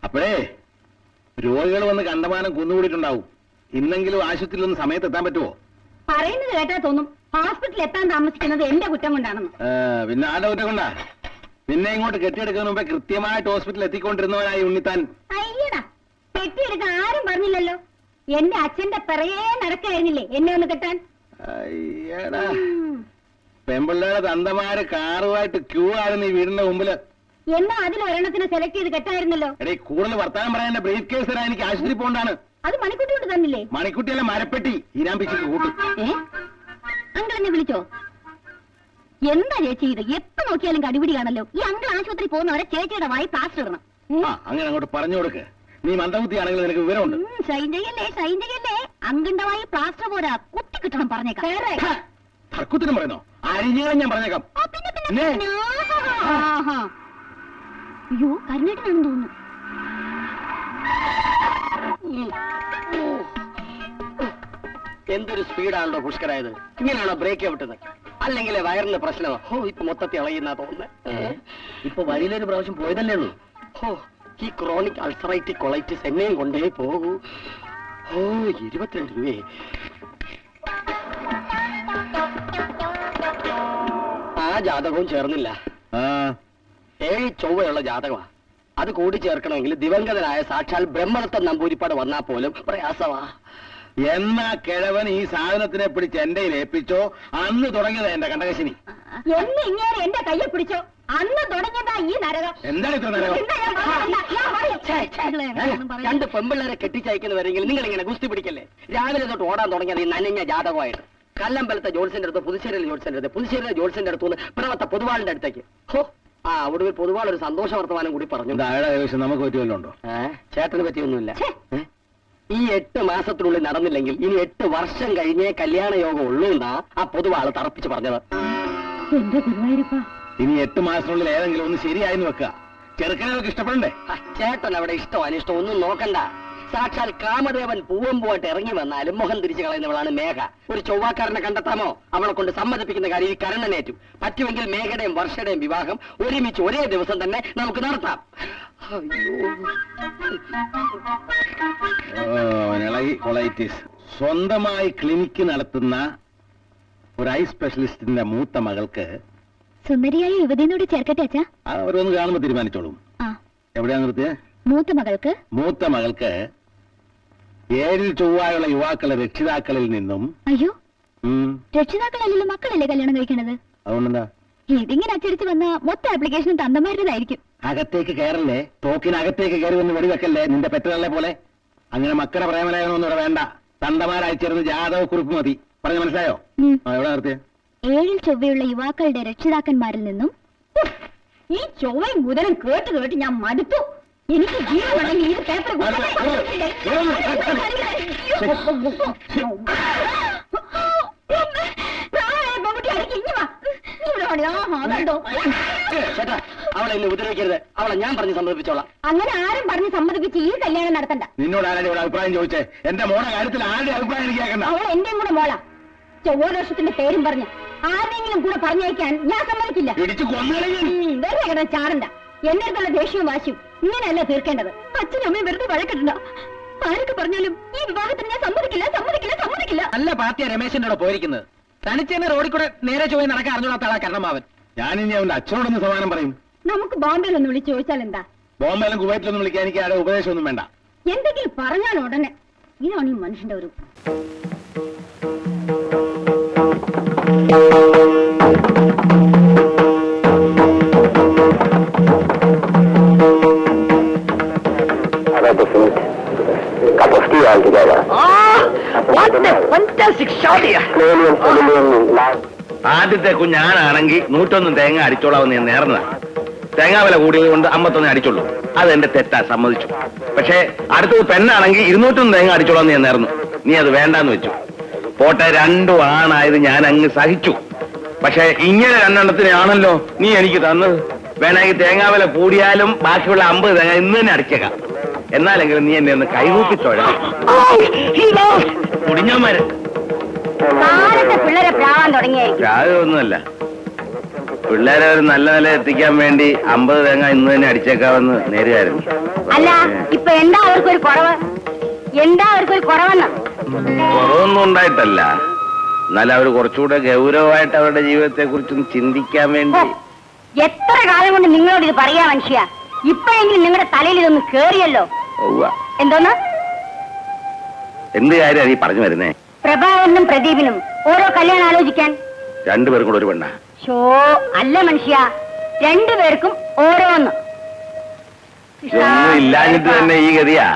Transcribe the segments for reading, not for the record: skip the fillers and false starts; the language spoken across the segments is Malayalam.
അപ്പോഴേ രോഗികൾ വന്ന് കണ്ടമാനം കുന്നുകൂടിയിട്ടുണ്ടാവും. ഇന്നെങ്കിലും ആശുപത്രിയിൽ ഒന്ന് സമയത്ത് എത്താൻ പറ്റുമോ? പറയുന്നത് കേട്ടാ തോന്നും ഹോസ്പിറ്റലിൽ എത്താൻ താമസിക്കുന്നത് എന്റെ കുറ്റം കൊണ്ടാണെന്ന്. പിന്നെ ആരുടെ കുറ്റം കൊണ്ടാ? നിന്നെ ഇങ്ങോട്ട് കെട്ടിയെടുക്കുന്ന മുമ്പേ കൃത്യമായിട്ട് ഹോസ്പിറ്റലിൽ എത്തിക്കൊണ്ടിരുന്നവനായി ഉണ്ണിത്താൻ. അയ്യടാ, കെട്ടിയെടുക്കാൻ ആരും പറഞ്ഞില്ലല്ലോ. എന്റെ അച്ഛന്റെ പിറകേ നടക്കായിരുന്നില്ലേ എന്നെ ഒന്ന് കെട്ടാൻ? അയ്യടാ, പെമ്പിള്ളേടെ തന്തമാര് കാറുമായിട്ട് ക്യൂ ആയിരുന്നു ഈ വീടിന്റെ മുമ്പില്. എന്നാ അതിലൊരെണ്ണത്തിന് സെലക്ട് ചെയ്ത് കെട്ടായിരുന്നല്ലോ. എടേ, കൂടുതൽ വർത്താനം പറയാൻ ബ്രീഫ് കേസ് തരാൻ എനിക്ക് ആശുപത്രി പോണ്ടാണ്. അത് മണിക്കുട്ടി കൊണ്ട് തന്നില്ലേ? മണിക്കുട്ടിയല്ല, മരപ്പെട്ടി ഈരാമ്പിച്ചിട്ട് കൂട്ടു. അങ്കിൾ എന്നെ വിളിച്ചോ? എന്താ ചേച്ചി ഇത്? എപ്പോ നോക്കിയാലും കടിപിടി കാണല്ലോ. ഈ അങ്കിൾ ആശുപത്രി പോകുന്നവരെ ചേച്ചിയുടെ വായി പ്ലാസ്റ്റർ ഇടണം. അങ്ങനെ അങ്ങോട്ട് പറഞ്ഞു കൊടുക്ക്. നീ മന്ദബുദ്ധിയാണെങ്കിൽ നിനക്ക് വിവരമുണ്ട്. ഷൈൻ ചെയ്യല്ലേ. അങ്കിന്റെ വായി പ്ലാസ്റ്റർ പോരാ, കുത്തി കിട്ടണം. പറഞ്ഞേക്കാം. തർക്കുത്തിനും പറയുന്നോ? അരിഞ്ഞാലും ഞാൻ പറഞ്ഞേക്കാം. അയ്യോ, കരുണേട്ടനാണെന്ന് തോന്നുന്നു. എന്തൊരു സ്പീഡാണല്ലോ പുഷ്കരായത്. ഇങ്ങനെയാണോ ബ്രേക്ക് വിട്ടത്? അല്ലെങ്കിൽ വയറിന് പ്രശ്നമോ? ഇപ്പൊ മൊത്തത്തിൽ ഇളയുന്ന തോന്നുന്നത്. ഇപ്പൊ വഴിയിലൊരു പ്രാവശ്യം പോയതല്ലേ ഉള്ളൂ. ഈ ക്രോണിക് അൾസറൈറ്റിക് കൊളൈറ്റിസ് എന്നെയും കൊണ്ടേ പോകൂ. 22 രൂപയെ. ആ ജാതകവും ചേർന്നില്ല. 7 ചൊവ്വയുള്ള ജാതകമാ. അത് കൂടി ചേർക്കണമെങ്കിൽ ദിവംഗതനായ സാക്ഷാൽ ബ്രഹ്മദത്തൻ നമ്പൂരിപ്പാട് വന്നാൽ പോലും പ്രയാസമാ. എന്നാ കിഴവൻ ഈ സാധനത്തിനെ പിടിച്ച് എന്റെ ഏൽപ്പിച്ചോ അന്ന് തുടങ്ങിയതാ എന്റെ കണ്ടകശിനി. എന്ന് ഇങ്ങനെ എന്റെ കയ്യിൽ പിടിച്ചോ അന്ന് തുടങ്ങിയതാ ഈ നരകം. എന്താണ് ഇത്ര നരകം? 2 പെമ്പിള്ളേരെ കെട്ടിച്ചയക്കുന്നവരെങ്കിൽ നിങ്ങൾ ഇങ്ങനെ ഗുസ്തി പിടിക്കല്ലേ? രാവിലെ തൊട്ട് ഓടാൻ തുടങ്ങിയത് ഈ നനഞ്ഞ ജാതകമായിട്ട്. കല്ലമ്പലത്തെ ജോത്സ്യന്റെ അടുത്ത്, പുതുശ്ശേരിയിലെ ജോത്സ്യന്റെ അടുത്ത്, പുതുശ്ശേരിയിലെ ജോത്സ്യന്റെ അടുത്തുനിന്ന് പിറവത്തെ പൊതുവാളിന്റെ അടുത്തേക്ക്. ഒടുവിൽ പൊതുവാൾ ഒരു സന്തോഷ വർത്തമാനം കൂടി പറഞ്ഞു. നമുക്ക് പറ്റുമല്ലോ? ചേട്ടന് പറ്റിയൊന്നുമില്ല. ഈ 8 മാസത്തിനുള്ളിൽ നടന്നില്ലെങ്കിൽ ഇനി 8 വർഷം കഴിഞ്ഞേ കല്യാണ യോഗം ഉള്ളൂ എന്നാ ആ പൊതുവാള് തറപ്പിച്ച് പറഞ്ഞത്. ഇനി 8 മാസത്തിനുള്ളിൽ ഏതെങ്കിലും ഒന്ന് ശരിയായെന്ന് വെക്കുക. ചെറുക്കനൊക്കെ ഇഷ്ടപ്പെടണ്ടേ? ചേട്ടൻ അവിടെ ഇഷ്ടം അനിഷ്ടം ഒന്നും നോക്കണ്ട. സാക്ഷാൽ കാമദേവൻ പൂവമ്പുമായിട്ട് ഇറങ്ങി വന്നാലും മുഖം തിരിച്ചു കളയുന്നവളാണ് മേഘ. ഒരു ചൊവ്വാക്കാരനെ കണ്ടെത്താമോ? അവളെ കൊണ്ട് സമ്മതിപ്പിക്കുന്ന കാര്യം ഈ കരണനേറ്റു. പറ്റുമെങ്കിൽ മേഘയുടെയും വർഷയുടെയും വിവാഹം ഒരുമിച്ച് ഒരേ ദിവസം തന്നെ നമുക്ക് നടത്താം. കൊളൈറ്റിസ് സ്വന്തമായി ക്ലിനിക്ക് നടത്തുന്ന ഒരു ഐ സ്പെഷ്യലിസ്റ്റിന്റെ മൂത്ത മകൾക്ക് സുന്ദരിയായ യുവതിനോട് ചേർക്കട്ടെ അച്ഛാ? അവരൊന്ന് കാണുമ്പോ തീരുമാനിച്ചോളും. എവിടെയാ നിർത്തിയ? മൂത്ത മകൾക്ക് 7 ചൊവ്വായുള്ള യുവാക്കളെ രക്ഷിതാക്കളിൽ നിന്നും. അയ്യോ, രക്ഷിതാക്കളല്ലല്ലോ, മക്കളല്ലേ കല്യാണം കഴിക്കണത്. അതുകൊണ്ടെന്താ? ഇതിങ്ങനെ അച്ചടിച്ച് വന്ന മൊത്തം ആപ്ലിക്കേഷൻ തന്തമാരുടേതായിരിക്കും. അകത്തേക്ക് കയറല്ലേ, തോക്കിനകത്തേക്ക് കയറി വന്ന് വെടിവെക്കല്ലേ നിന്റെ പെറ്റതള്ളെ പോലെ. അങ്ങനെ മക്കളുടെ പ്രേമലയൊന്നും ഇവിടെ വേണ്ട. തന്തമാരയച്ചിരുന്ന് ജാതക കുറിപ്പ് മതി. പറഞ്ഞു മനസ്സിലായോ? എവിടെ നിർത്തിയ? 7 ചൊവ്വയുള്ള യുവാക്കളുടെ രക്ഷിതാക്കന്മാരിൽ നിന്നും. ഈ ചൊവ്വയും ബുധനും കേട്ട് കേട്ട് ഞാൻ മടുത്തു. എനിക്ക് ജീവനുണ്ടെങ്കിൽ ഈ പേപ്പർ അവളെ ഇന്ന് ഉപദ്രവിക്കരുത്. അവളെ ഞാൻ പറഞ്ഞ് സമ്മതിപ്പിച്ചോളാം. അങ്ങനെ ആരും പറഞ്ഞ് സമ്മതിപ്പിച്ച് ഈ കല്യാണം നടത്തണ്ട. നിന്നോട് ആരുടെ അഭിപ്രായം ചോദിച്ചേ? എന്റെ മോളെ കാര്യത്തിൽ ആരുടെ അഭിപ്രായം എനിക്ക് കേൾക്കണ്ട. അവൾ എന്റെയും കൂടെ മോളാ. ചൊവ്വാദോഷത്തിന്റെ പേരും പറഞ്ഞ് ആരെങ്കിലും കൂടെ പറഞ്ഞയക്കാൻ ഞാൻ സമ്മതിക്കില്ല. വെറുതെ ചാടണ്ട. എന്റെ അടുത്തുള്ള ദേഷ്യവും വാശിയും ഇങ്ങനെയല്ല തീർക്കേണ്ടത്. അച്ഛനും അമ്മയും വെറുതെ വഴക്കിടണ്ട. ആരൊക്കെ പറഞ്ഞാലും ഈ വിവാഹത്തിന് ഞാൻ സമ്മതിക്കില്ല. നല്ല പാർട്ടിയാ രമേശന്റെ കൂടെ പോയിരിക്കുന്നത്. തനിച്ചെന്നെ റോഡിൽ കൂടെ നേരെ ചോയി നടക്കാൻ അറിഞ്ഞോളാത്ത ആളാ കരണമാവൻ. ഞാനിനി അവന്റെ അച്ഛനോടൊന്ന് സമാനം പറയും. നമുക്ക് ബോംബെയിലൊന്ന് വിളിച്ചു ചോദിച്ചാൽ എന്താ? ബോംബെയിലും കുവൈറ്റിലൊന്നും വിളിക്കാൻ എനിക്ക് ആരുടെ ഉപദേശമൊന്നും വേണ്ട. എന്തെങ്കിലും പറഞ്ഞാൽ ഉടനെ. ഇതാണ് ഈ മനുഷ്യന്റെ ഒരു ആദ്യത്തെ കുഞ്ഞാനാണെങ്കിൽ 101 തേങ്ങ അടിച്ചോളാമെന്ന് ഞാൻ നേർന്നതാ. തേങ്ങാ വില കൂടിയത് കൊണ്ട് 51 അടിച്ചോളൂ. അതെന്റെ തെറ്റാ, സമ്മതിച്ചു. പക്ഷേ അടുത്തത് പെണ്ണാണെങ്കിൽ 201 തേങ്ങ അടിച്ചോളാന്ന് ഞാൻ നേർന്നു. നീ അത് വേണ്ടാന്ന് വെച്ചു. പോട്ടെ, 2 ആണായത് ഞാൻ അങ്ങ് സഹിച്ചു. പക്ഷെ ഇങ്ങനെ 2 എണ്ണത്തിനാണല്ലോ നീ എനിക്ക് തന്നത്. വേണമെങ്കിൽ തേങ്ങാ വില കൂടിയാലും ബാക്കിയുള്ള 50 തേങ്ങ ഇന്ന് തന്നെ അടിച്ചേക്കാം. എന്നാലെങ്കിലും നീ എന്നെ ഒന്ന് കൈകൂപ്പിത്തോഴ. കുടിഞ്ഞോമാര് പിള്ളേരെ പ്രാവാൻ തുടങ്ങിയായിരിക്കും. പ്രായമൊന്നുമല്ല. പിള്ളേരെ ഒരു നല്ല നില എത്തിക്കാൻ വേണ്ടി 50 തേങ്ങ ഇന്ന് തന്നെ അടിച്ചേക്കാമെന്ന് നേരുകയായിരുന്നു. അല്ല ഇപ്പൊ എന്താ അവർക്കൊരു കുറവ്? എന്താ അവർക്കൊരു കുറവെന്ന്? കുറവൊന്നും ഉണ്ടായിട്ടല്ല, എന്നാലും അവർ കുറച്ചുകൂടെ ഗൗരവമായിട്ട് അവരുടെ ജീവിതത്തെ കുറിച്ചൊന്ന് ചിന്തിക്കാൻ വേണ്ടി. എത്ര കാലം കൊണ്ട് നിങ്ങളോട് ഇത് പറയാ മനുഷ്യ, ഇപ്പോഴെങ്കിലും നിങ്ങളുടെ തലയിൽ ഇതൊന്ന് കേറിയല്ലോ. എന്തോന്ന്? എന്ത് കാര്യമാണ് നീ പറഞ്ഞു വരുന്നേ? പ്രഭാകരനും പ്രദീപിനും ഓരോ കല്യാണം ആലോചിക്കാൻ. രണ്ടുപേർക്കും കൂടെ ഒരു പെണ്ണ? ഷോ അല്ല മനുഷ്യ, രണ്ടുപേർക്കും ഓരോന്ന്. ഒന്നും ഇല്ലാഞ്ഞിട്ട് തന്നെ ഈ ഗതിയാ.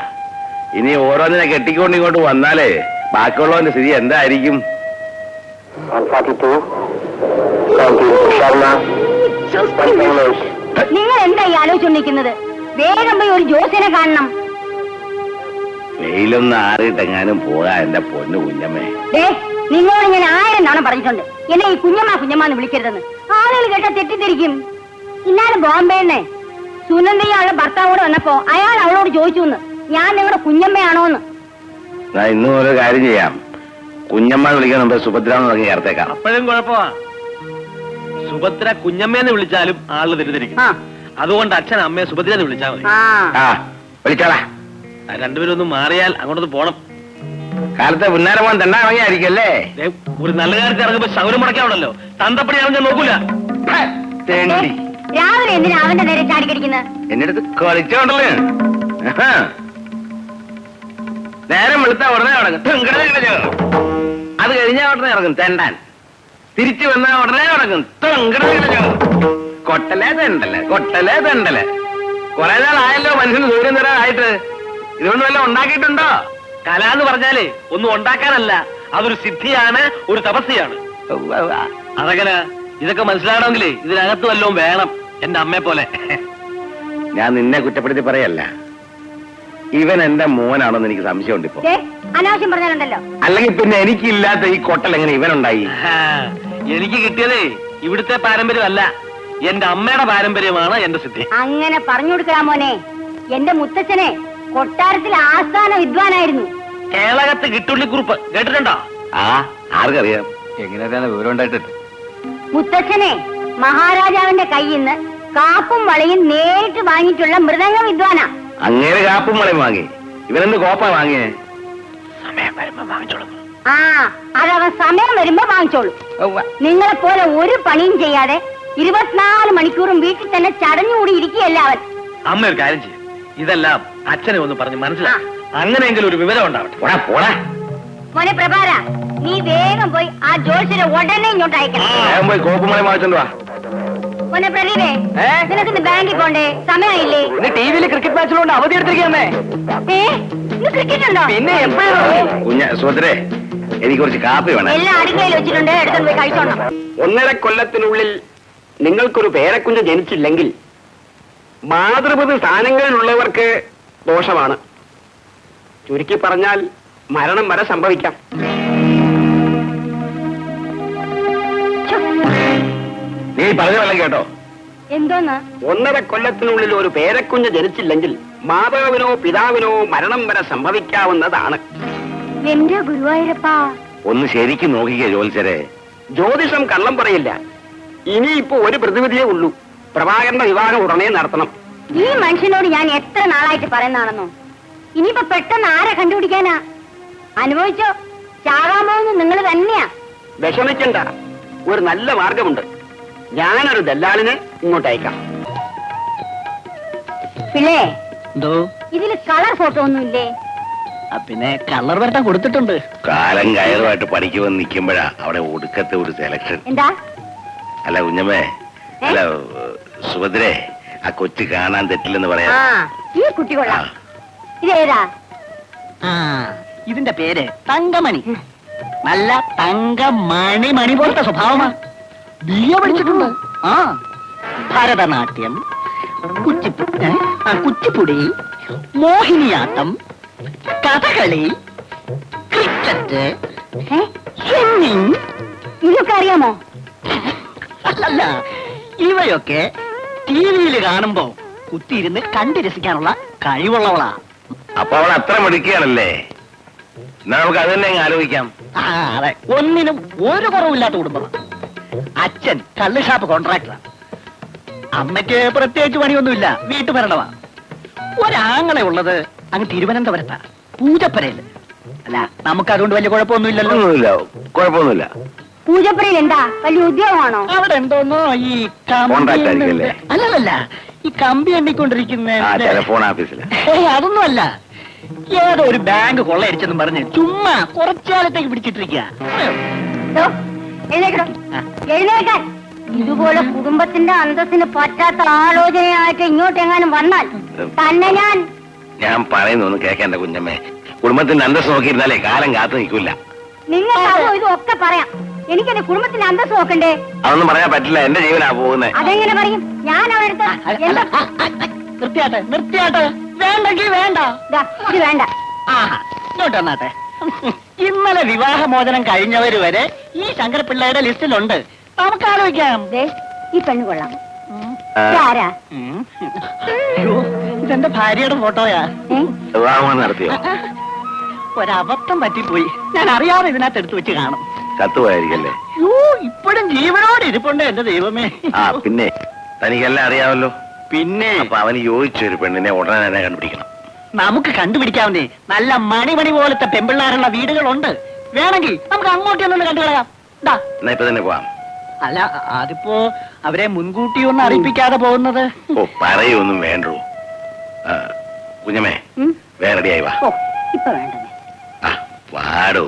ഇനി ഓരോന്നിനെ കെട്ടിക്കൊണ്ട് ഇങ്ങോട്ട് വന്നാലേ ബാക്കിയുള്ളവന്റെ സ്ഥിതി എന്തായിരിക്കും? നിങ്ങൾ എന്താ ഈ ആലോചിച്ചോണ്ടിരിക്കുന്നത്? വേഗം പോയി ഒരു ജോസിനെ കാണണം. വെയിലൊന്ന് ആറിയിട്ടെങ്ങാനും പോകാ എന്റെ പൊന്നു കുഞ്ഞമ്മേ. നിങ്ങളോട് ഞാൻ 1000 തവണ പറഞ്ഞിട്ടുണ്ട് എന്നെ ഈ കുഞ്ഞമ്മ വിളിക്കരുതെന്ന്. ആളുകൾ കേട്ടാ തെറ്റിദ്ധരിക്കും. ഇന്നാലും ബോംബെന്നെ സുനന്ദയും അവളുടെ ഭർത്താവോട് വന്നപ്പോ അയാൾ അവളോട് ചോദിച്ചു ഞാൻ നിങ്ങളുടെ കുഞ്ഞമ്മയാണോന്ന്. ഇന്നും ഓരോ കാര്യം ചെയ്യാം, കുഞ്ഞമ്മ വിളിക്കാൻ മുമ്പ് സുഭദ്ര എന്ന് തുടങ്ങി ചേർത്തേക്കാം. അപ്പോഴും കുഴപ്പമാ. സുഭദ്ര കുഞ്ഞമ്മേന്ന് വിളിച്ചാലും ആള് തെറ്റിദ്ധരിക്കും. അതുകൊണ്ട് അച്ഛൻ അമ്മയെ സുഭദ്ര എന്ന് വിളിച്ചാൽ മതി. വിളിച്ചോളാ. രണ്ടുപേരും ഒന്ന് മാറിയാൽ അങ്ങോട്ട് പോണം. കാലത്തെ പുന്നാരമോൻ തണ്ടാ ഇറങ്ങിയായിരിക്കല്ലേ? ഒരു നല്ല കാര്യത്തിൽ ഇറങ്ങുമ്പോ ശൗരം മുടക്കാണല്ലോ. തന്തപ്പടി ഇറങ്ങാൻ നോക്കൂല. രാവിലെ എന്തിനാ അവന്റെ നേരെ ചാടിക്കടിക്കുന്നത്? എന്റെ അടുത്ത് കളിച്ചോണ്ടല്ലേ. നേരം വെളുത്താ ഉടനെ ഇറങ്ങും. അത് കഴിഞ്ഞാ ഉടനെ ഇറങ്ങും തെണ്ടാൻ. തിരിച്ചു വന്നാ ഉടനെ ഇറങ്ങും. കൊട്ടലേ തെണ്ടല്ലേ, കൊട്ടലേ തെണ്ടല്ലേ. കുറെ നാളായല്ലോ മനുഷ്യന് ദൂരം തരാനായിട്ട്. ഇതുകൊണ്ട് വല്ല ഉണ്ടാക്കിയിട്ടുണ്ടോ? കല എന്ന് പറഞ്ഞാലേ ഒന്നും ഉണ്ടാക്കാനല്ല, അതൊരു സിദ്ധിയാണ്, ഒരു തപസ്യാണ്. അതങ്ങനെ ഇതൊക്കെ മനസ്സിലാകണമെങ്കിലേ ഇതിനകത്ത് വല്ലതും വേണം. എന്റെ അമ്മയെ പോലെ. ഞാൻ നിന്നെ കുറ്റപ്പെടുത്തി പറയല്ല, ഇവൻ എന്റെ മോനാണെന്ന് എനിക്ക് സംശയമുണ്ട് ഇപ്പൊ. അനാവശ്യം പറഞ്ഞാലുണ്ടല്ലോ. അല്ലെങ്കിൽ പിന്നെ എനിക്കില്ലാത്ത ഈ കൊട്ടൽ എങ്ങനെ ഇവനുണ്ടായി? എനിക്ക് കിട്ടിയതേ ഇവിടുത്തെ പാരമ്പര്യമല്ല, എന്റെ അമ്മയുടെ പാരമ്പര്യമാണ് എന്റെ സിദ്ധി. അങ്ങനെ പറഞ്ഞു കൊടുക്കാം മോനെ. എന്റെ മുത്തച്ഛനെ കൊട്ടാരത്തിൽ ആസ്ഥാന വിദ്വാനായിരുന്നു. കേളകത്ത് കിട്ടുള്ളിക്കുറുപ്പ് കേട്ടിട്ടുണ്ടോ? ആർക്കറിയാം, എങ്ങനെയാണ് വിവരം ഉണ്ടായിട്ട്. മുത്തച്ഛനെ മഹാരാജാവിന്റെ കയ്യിൽ നിന്ന് കാപ്പും വളയും നേരിട്ട് വാങ്ങിയിട്ടുള്ള മൃദംഗ വിദ്വാനാ. അങ്ങേര് കാപ്പും വളയും വാങ്ങി, ഇവനെന്ത് കോപ്പ വാങ്ങിയേ? സമയം വരുമ്പോ വാങ്ങിച്ചോളൂ. അതവൻ സമയം വരുമ്പോ വാങ്ങിച്ചോളൂ. നിങ്ങളെ പോലെ ഒരു പണിയും ചെയ്യാതെ 24 മണിക്കൂറും വീട്ടിൽ തന്നെ ചടഞ്ഞുകൂടി ഇരിക്കുകയല്ല അവൻ. അമ്മ ഒരു കാര്യം ചെയ്യും, ഇതെല്ലാം അച്ഛനെ ഒന്ന് പറഞ്ഞ് മനസ്സിലാക്കി അങ്ങനെയെങ്കിലും ഒരു വിവരം ഉണ്ടാവട്ടെ. മോനെ പ്രഭാര, നീ വേഗം പോയി ആ ജോത്സ്യരെ ഉടനെ ഇങ്ങോട്ട് അയക്കണം. പോയി കോപ്പുമളയും വാങ്ങിച്ചോണ്ട് വാ. മോനെ പ്രദീപേ, നിനക്ക് ബാങ്കിൽ പോണ്ടേ? സമയമില്ലേ? ടിവിയിൽ ക്രിക്കറ്റ് മാച്ചിലുണ്ട്, അവധി എടുത്തിരിക്കുന്നേ. ക്രിക്കറ്റ് ഉണ്ടോ? പിന്നെ എപ്പോഴും കുഞ്ഞ സുഭദ്രേ, എനിക്ക് കുറച്ച് കാപ്പി വേണം. എല്ലാം അടുക്കളയിൽ വെച്ചിട്ടുണ്ട്, എടുത്തോണ്ട് പോയി കഴിച്ചോണം. 1.5 കൊല്ലത്തിനുള്ളിൽ നിങ്ങൾക്കൊരു പേരക്കുഞ്ഞ് ജനിച്ചില്ലെങ്കിൽ മാതൃപതി സ്ഥാനങ്ങളിലുള്ളവർക്ക് ദോഷമാണ്. ചുരുക്കി പറഞ്ഞാൽ മരണം വരെ സംഭവിക്കാം. നീ പറഞ്ഞ വല്ലതും കേട്ടോ? എന്തോന്ന്? 1.5 കൊല്ലത്തിനുള്ളിൽ ഒരു പേരക്കുഞ്ഞ് ജനിച്ചില്ലെങ്കിൽ മാതാവിനോ പിതാവിനോ മരണം വരെ സംഭവിക്കാവുന്നതാണ്. എന്റെ ഗുരുവായൂരപ്പാ, ഒന്ന് ശരിക്കും നോക്കിക്കേ ജോത്സ്യരെ. ജ്യോതിഷം കള്ളം പറയില്ല. ഇനിയിപ്പോ ഒരു പ്രതിവിധിയേ ഉള്ളൂ, പ്രഭാകരന്റെ വിവാഹം ഉടനെ നടത്തണം. ഈ മനുഷ്യനോട് ഞാൻ എത്ര നാളായിട്ട് പറയുന്നതാണെന്നോ. ഇനിയിപ്പോ പെട്ടെന്ന് ആരെ കണ്ടുപിടിക്കാനാ? അനുഭവിച്ചോ, ചാകാൻ പോകുന്നത് നിങ്ങൾ തന്നെയാ. വിഷമിക്കണ്ട, ഒരു നല്ല മാർഗമുണ്ട്. ഞാനൊരു ദല്ലാളിനെ ഇങ്ങോട്ട് അയക്കാം. പിള്ളേ, എന്തോ ഇതില് കളർ ഫോട്ടോ ഒന്നുമില്ലേ? പിന്നെ കളർ വരട്ടാൻ കൊടുത്തിട്ടുണ്ട്. കാലം കയറുമായിട്ട് പഠിക്കുമെന്ന് നിൽക്കുമ്പോഴാ അവിടെ ഒടുക്കത്തെ ഒരു സെലക്ഷൻ. എന്താ? അല്ല കുഞ്ഞമ്മേ, അല്ല സുഭദ്രേ, ആ കൊച്ചു കാണാൻ തെറ്റില്ലെന്ന് പറയാം. ഈ കുട്ടി കൊള്ളാം. ഇതേതാ? ഇതിന്റെ പേര് തങ്കമണി. നല്ല തങ്കമണി, മണി പോലത്തെ സ്വഭാവമാ. ബിഎ പഠിച്ചിട്ടുണ്ട്. Bharatanatyam, Kuchipudi, Mohiniyattam, Kathakali, cricket, swimming. ഇതൊക്കെ അറിയാമോ? അല്ല, ഇവയൊക്കെ ടിവിയിൽ കാണുമ്പോ കുത്തിയിരുന്ന് കണ്ടു രസിക്കാനുള്ള കഴിവുള്ളവളാ. അപ്പൊ അവൾ അത്ര മിടുക്കിയാണല്ലേ? എന്നാ നമുക്ക് അത് തന്നെ ആലോചിക്കാം. അതെ, ഒന്നിനും ഒരു കുറവില്ലാത്ത കുടുംബം. അച്ഛൻ കള്ള് ഷാപ്പ് കോൺട്രാക്ടറാണ്. അമ്മയ്ക്ക് പ്രത്യേകിച്ച് പണിയൊന്നുമില്ല, വീട്ടുഭരണമാ. ഒരാങ്ങളെ ഉള്ളത് അങ്ങ് തിരുവനന്തപുരത്താ, പൂജപ്പരയില്. അല്ല, നമുക്ക് അതുകൊണ്ട് വലിയ കുഴപ്പമൊന്നുമില്ലല്ലോ. കുഴപ്പമൊന്നുമില്ല. പൂജപ്പുരയിൽ എന്താ വലിയ ഉദ്യോഗമാണോ? അവിടെ എന്തോന്നോ ഈ Contract ആയിരിക്കുമല്ലേ? അല്ലല്ല, ഈ കമ്പി എണ്ണിക്കൊണ്ടിരിക്കുന്ന ടെലിഫോൺ ഓഫീസില്. അതൊന്നുമല്ല, ഏതോ ഒരു ബാങ്ക് കൊള്ളയടിച്ചെന്നും പറഞ്ഞ് ചുമ്മാ കുറച്ചാലത്തേക്ക് പിടിച്ചിട്ടിരിക്കുക. എഴുന്നേൽക്കാൻ. ഇതുപോലെ കുടുംബത്തിന്റെ അന്തസ്സിന് പറ്റാത്ത ആലോചനയായിട്ട് ഇങ്ങോട്ടെങ്ങാനും വന്നാൽ തന്നെ ഞാൻ പറയുന്നൊന്നും കേൾക്കേണ്ട കുഞ്ഞമ്മേ. കുടുംബത്തിന്റെ അന്തസ് നോക്കിയിരുന്നാലേ കാലം കാത്തു നിൽക്കില്ല. നിങ്ങൾക്ക് അതും ഇതും ഒക്കെ പറയാം, എനിക്ക് എന്റെ കുടുംബത്തിന്റെ അന്തസ് നോക്കണ്ടേ? അതൊന്നും പറയാൻ പറ്റില്ല, എന്റെ ജീവനാ പോകുന്നത്. അതെങ്ങനെ പറയും? ഞാൻ അവരുടെ നിർത്തിയാട്ടെ, വേണ്ടെങ്കിൽ വേണ്ട. ഇത് വേണ്ട. ഇങ്ങോട്ട് വന്നാട്ടെ. ഇന്നലെ വിവാഹമോചനം കഴിഞ്ഞവര് വരെ ഈ ശങ്കരപിള്ളയുടെ ലിസ്റ്റിലുണ്ട്. നമുക്ക് ആലോചിക്കാം. ഈ പെണ്ണ് കൊള്ളാം. ആരാ? അയ്യോ, ഇതെന്റെ ഭാര്യയുടെ ഫോട്ടോയാ. വിവാഹം നടത്തിയോ? ഒരബദ്ധം പറ്റിപ്പോയി, ഞാൻ അറിയാതെ ഇതിനകത്ത് എടുത്തു വെച്ച് കാണും. ചത്തുപോയായിരിക്കല്ലേ? ഇപ്പോഴും ജീവനോട് ഇരിപ്പുണ്ട് എന്റെ ദൈവമേ. പിന്നെ തനിക്കെല്ലാം അറിയാമല്ലോ. പിന്നെ അപ്പൊ അവന് യോജിച്ചൊരു പെണ്ണിനെ ഉടനെ തന്നെ കണ്ടുപിടിക്കണം. നമുക്ക് കണ്ടുപിടിക്കാവുന്നേ നല്ല മണി പോലത്തെ പെമ്പിള്ളാരുള്ള വീടുകളുണ്ട്. വേണമെങ്കിൽ നമുക്ക് അങ്ങോട്ട് ഒന്നും കണ്ടുകളയാം. എന്നാ ഇപ്പൊ തന്നെ പോവാം. അല്ല, അതിപ്പോ അവരെ മുൻകൂട്ടി ഒന്നും അറിയിപ്പിക്കാതെ പോകുന്നത്. ഓ, പറയൊന്നും വേണ്ടോ. കുഞ്ഞമ്മേ, വേറെടിയായി വാ. ഇപ്പൊ വേണ്ടത് വാടോ.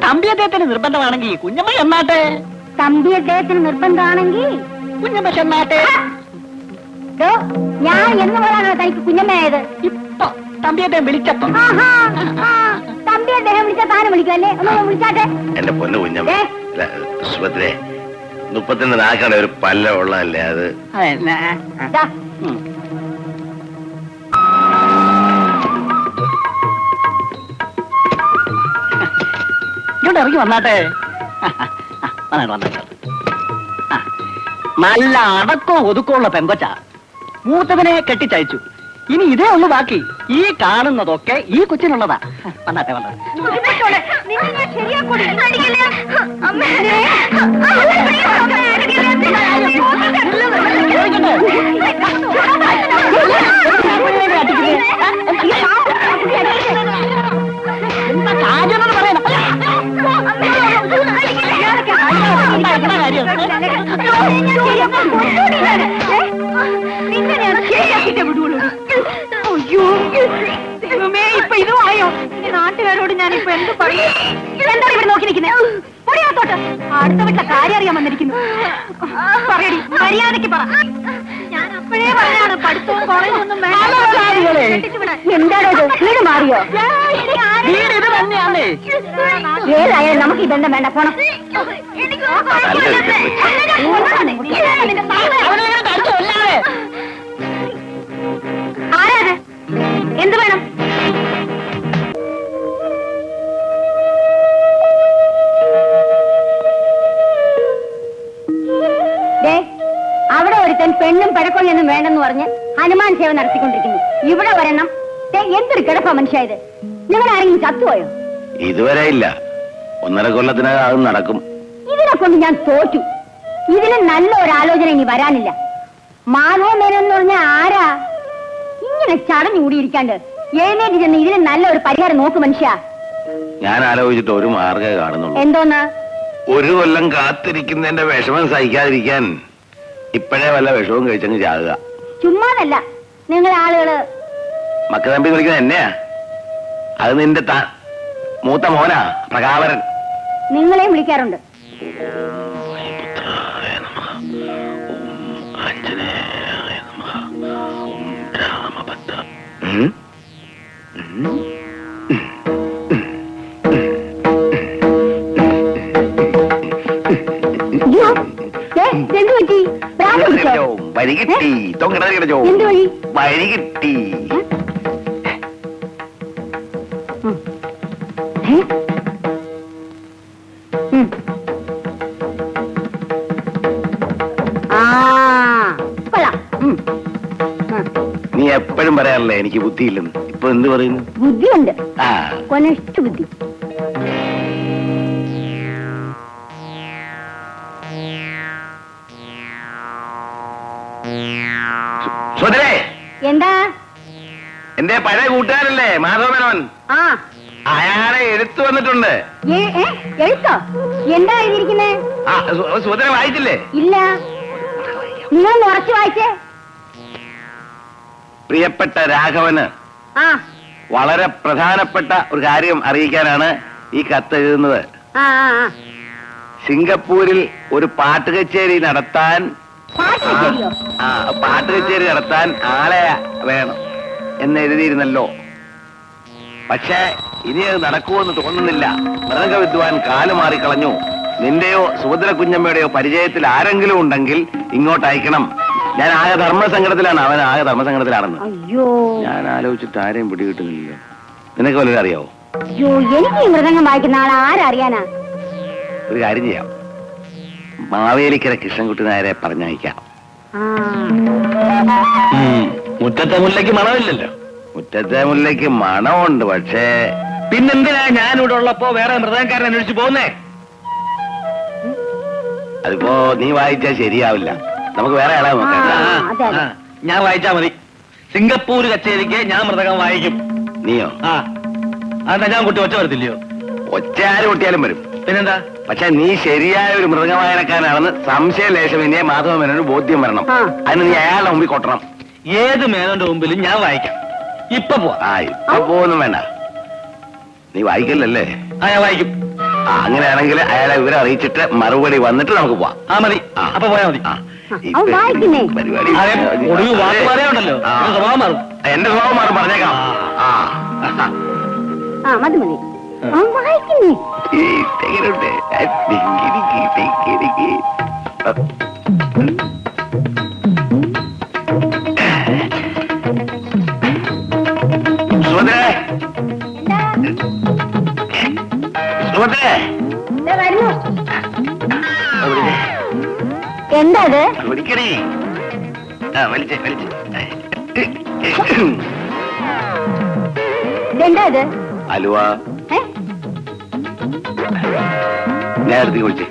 തമ്പി അദ്ദേഹത്തിന് നിർബന്ധമാണെങ്കിൽ കുഞ്ഞമ്മ ചെന്നാട്ടെ. തമ്പി അദ്ദേഹത്തിന് നിർബന്ധമാണെങ്കിൽ കുഞ്ഞമ്മ ചെന്നാട്ടെ. ഞാൻ എന്ന് പറയാനോ തനിക്ക് കുഞ്ഞമ്മയായത്? ഇപ്പൊ തമ്പി അദ്ദേഹം വിളിച്ചപ്പോ. തമ്പി അദ്ദേഹം വിളിച്ചാ താനും വിളിക്കല്ലേ? ഒന്ന് വിളിച്ചാട്ടെ. എന്റെ പൊന്നു കുഞ്ഞമ്മ, സുഭദ്രേ, 30 നാക്കടെ ഒരു പല്ല ഉള്ളതല്ലേ അത്? ഇങ്ങോട്ട് ഇറങ്ങി വന്നാട്ടെ. വന്നാട്ടെ. നല്ല അടക്കവും ഒതുക്കമുള്ള പെങ്കൊച്ച. മൂത്തവനെ കെട്ടിച്ചയച്ചു. ഇനി ഇതേ ഉള്ളു ബാക്കി. ഈ കാണുന്നതൊക്കെ ഈ കൊച്ചിനുള്ളതാ. വന്നാട്ടെ. ഇപ്പൊ ഇതുമായോ? നാട്ടുകാരോട് ഞാൻ ഇപ്പൊ എന്ത് പറയും? എന്താണ് ഇവിടെ നോക്കി നിൽക്കുന്നത്? പൊടിയാത്തോട്ട് അടുത്ത വീട്ടിലെ കാര്യം അറിയാൻ വന്നിരിക്കുന്നു. പറയടി, മര്യാദക്ക് പറ. ഞാൻ അപ്പോഴേ പറഞ്ഞാണ് പഠിത്തവും കോളേജൊന്നും എന്താണോ വീട് മാറിയോ? ഏതായാലും നമുക്ക് ഈ ബന്ധം വേണ്ട, പോണം. ആരാത്? എന്ത് വേണം? അവിടെ ഒരുത്തൻ പെണ്ണും പഴക്കൊള്ളിയൊന്നും വേണ്ടെന്ന് പറഞ്ഞ് ഹനുമാൻ സേവ നടത്തിക്കൊണ്ടിരിക്കുന്നു. ഇവിടെ വരണം. എന്തൊരു കിടപ്പാ മനുഷ്യ ഇത്. നിങ്ങൾ ആരെങ്കിലും ചത്തുപോയോ? ഇതുവരെ ഇല്ല. 1.5 കൊല്ലത്തിനകം അത് നടക്കും. ഇതിനെ കൊണ്ട് ഞാൻ തോറ്റു. ഇതിന് നല്ല ഒരു ആലോചന ഇനി വരാനില്ല. മാധവ മേനോൻ എന്ന് പറഞ്ഞ ആരാ? ഇങ്ങനെ ചടഞ്ഞുകൂടിയിരിക്കാണ്ട് എഴുന്നേറ്റ് ചെന്ന് ഇതിന് നല്ല ഒരു പരിഹാരം നോക്ക് മനുഷ്യ. ഞാൻ ആലോചിച്ചിട്ട് ഒരു മാർഗ്ഗമേ കാണുന്നുള്ളൂ. എന്തോന്ന്? 1 കൊല്ലം കാത്തിരിക്കുന്നതിന്റെ വിഷമം സഹിക്കാതിരിക്കാൻ ഇപ്പോഴേ വല്ല വിഷവും കഴിച്ചങ്ങ് ചാകുക. ചുമ്മാതല്ല, നിങ്ങൾ ആളുകള് മക്ക തമ്പി വിളിക്കുന്നത് എന്നെയാ. അത് നിന്റെ മൂത്ത മോനാ പ്രകാവരൻ. നിങ്ങളെയും വിളിക്കാറുണ്ട്. വഴി കിട്ടി. എന്ത് വഴി? വഴി കിട്ടി. നീ എപ്പോഴും പറയാറില്ലേ എനിക്ക് ബുദ്ധിയില്ലെന്ന്. ഇപ്പൊ എന്ത് പറയുന്നു? ബുദ്ധിയുണ്ട്, കൊനഷ്ട ബുദ്ധി. സുധരേ, എന്താ? എന്റെ പഴയ കൂട്ടുകാരല്ലേ മാധവമേനോൻ, ആ അയാളെ എഴുത്തു വന്നിട്ടുണ്ട്. എഴുത്തോ? എന്താ എഴുതിയിരിക്കുന്നേ? ആ സുധര വായിച്ചില്ലേ? ഇല്ല, നിങ്ങൾ ഉറച്ചു വായിച്ചേ. പ്രിയപ്പെട്ട രാഘവന് ആ വളരെ പ്രധാനപ്പെട്ട ഒരു കാര്യം അറിയിക്കാനാണ് ഈ കത്ത് എഴുതുന്നത്. ആ ആ സിംഗപ്പൂരിൽ ഒരു പാട്ട് കച്ചേരി നടത്താൻ പാട്ട് കച്ചേരിയോ? പാട്ട് കച്ചേരി നടത്താൻ ആളെ വേണം എന്ന് എഴുതിയിരുന്നല്ലോ. പക്ഷേ ഇനി അത് നടക്കുമെന്ന് തോന്നുന്നില്ല. മൃദംഗ വിദ്വാൻ കാല് മാറിക്കളഞ്ഞു. നിന്റെയോ സുഭദ്ര കുഞ്ഞമ്മയുടെയോ പരിചയത്തിൽ ആരെങ്കിലും ഉണ്ടെങ്കിൽ ഇങ്ങോട്ട് അയക്കണം. ഞാൻ ആകെ ധർമ്മസങ്കടത്തിലാണ്. അവൻ ആകെ ധർമ്മസങ്കടത്തിലാണെന്ന്. അയ്യോ, ഞാൻ ആലോചിച്ചിട്ട് ആരെയും പിടികിട്ടുന്നില്ല. നിനക്ക് വല്ലതും അറിയാവോ? അയ്യോ, എനിക്ക് ഈ മൃദംഗം വായിക്കുന്ന ആളെ ആരറിയാനാ? ഒരു കാര്യം ചെയ്യാം, മാവേലിക്കര കൃഷ്ണൻകുട്ടി നായരെ പറഞ്ഞയക്കാം. മുറ്റത്തെ മുല്ലയ്ക്ക് മണമില്ലല്ലോ. മുറ്റത്തെ മുല്ലയ്ക്ക് മണമുണ്ട്, പക്ഷേ പിന്നെന്തിനാ ഞാനിവിടെ ഉള്ളപ്പോ വേറെ മൃദംഗക്കാരൻ അന്വേഷിച്ച് പോകുന്നേ? അതിപ്പോ നീ വായിച്ചാൽ ശരിയാവില്ല. നമുക്ക് വേറെ ആളെ നോക്കാം. അതെ അതെ. ഞാൻ വായിച്ചാ മതി. സിംഗപ്പൂർ കച്ചേരിക്ക് ഞാൻ മൃദംഗം വായിക്കും. നീയോ? അതെന്താ, ഞാൻ കുട്ടി ഒച്ച വരത്തില്ലയോ? ഒച്ച ആര് കൊട്ടിയാലും വരും. പിന്നെന്താ? പക്ഷെ നീ ശരിയായ ഒരു മൃദംഗ വായനക്കാരാണെന്ന് സംശയലേശമെന്നെ മാധവമേനോന് ബോധ്യം വരണം. അതിന് നീ അയാളുടെ മുമ്പിൽ കൊട്ടണം. ഏത് മേനോന്റെ മുമ്പിലും ഞാൻ വായിക്കാം. ഇപ്പൊ പോവാ. ഇപ്പൊ പോകുന്നു വേണ്ട, നീ വായിക്കല്ലേ? ഞാൻ വായിക്കും. അങ്ങനെയാണെങ്കിൽ അയാളെ വിവരം അറിയിച്ചിട്ട് മറുപടി വന്നിട്ട് നമുക്ക് പോവാം. മതി. അപ്പൊ പോയാ മതി. പരിപാടി ഒടുവിൽ വാക്ക് പറയാനുണ്ടല്ലോ, സ്വഭാവം മാറും. എന്റെ സ്വഭാവം മാറും, പറഞ്ഞേക്കാം. മതി മതി, വായിക്കുന്നേ. എന്താ അത്? ഒരിക്കടി വലിച്ചേ വലിച്ചേ. ഇതെന്താ ഇത്? അലുവ. നേരത്തെ വിളിച്ചേ.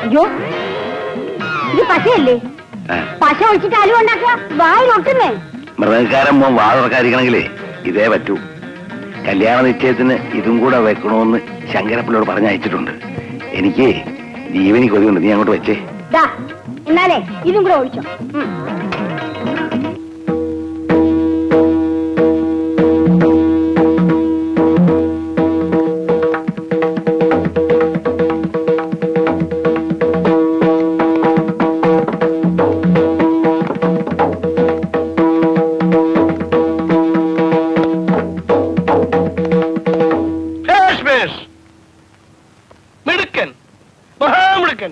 അയ്യോ, ഇത് പശയല്ലേ? പശ ഒഴിച്ചിട്ട് അലുവ ഉണ്ടാക്കുക? വായിലൊട്ടുന്നേ. മൃഗക്കാരൻ മോൻ വാ തുറക്കാതിരിക്കണമെങ്കിലേ ഇതേ പറ്റൂ. കല്യാണ നിശ്ചയത്തിന് ഇതും കൂടെ വെക്കണമെന്ന് ശങ്കരപ്പിള്ളോട് പറഞ്ഞയച്ചിട്ടുണ്ട്. എനിക്ക് ജീവനി കൊതിയുണ്ട്. നീ അങ്ങോട്ട് വെച്ചേ. എന്നാലേ ഇതും കൂടെ ഒഴിച്ചോ. മിടുക്കൻ, മഹാമിടുക്കൻ,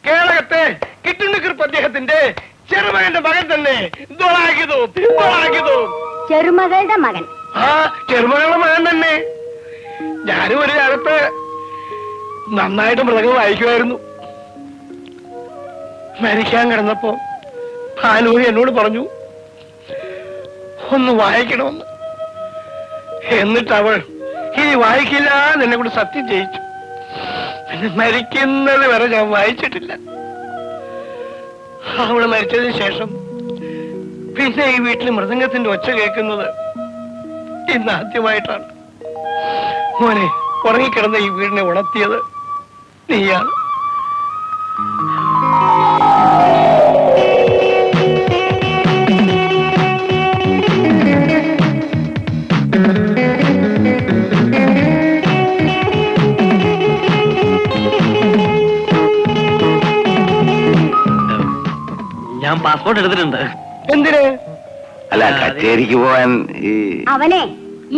കേരളത്തെ കിട്ടുണ്ണിക്കുറിപ്പ് അദ്ദേഹത്തിന്റെ ചെറുമകന്റെ മകൻ തന്നെ. ചെറുമകളുടെ മകൻ? ചെറുമകളുടെ മകൻ തന്നെ. ഞാനും ഒരു കാലത്ത് നന്നായിട്ട് മൃഗം വായിക്കുമായിരുന്നു. മരിക്കാൻ കിടന്നപ്പോ ഭാനുമതി എന്നോട് പറഞ്ഞു ഒന്ന് വായിക്കണമെന്ന്. എന്നിട്ട് അവൾ ഇനി വായിക്കില്ല എന്നെ കൂടെ സത്യം ചെയ്യിച്ചു. പിന്നെ മരിക്കുന്നത് വരെ ഞാൻ വായിച്ചിട്ടില്ല. അവള് മരിച്ചതിന് ശേഷം പിന്നെ ഈ വീട്ടിൽ മൃദംഗത്തിന്റെ ഒച്ച കേൾക്കുന്നത് ഇന്ന് ആദ്യമായിട്ടാണ്. മോനെ, ഉറങ്ങിക്കിടന്ന ഈ വീടിനെ ഉണർത്തിയത് നീയാണ്. ഞാൻ പാസ്പോർട്ട് എടുത്തിട്ടുണ്ട്. എന്തിന്? അല്ല, കച്ചേരിക്ക് പോവാൻ. അവനെ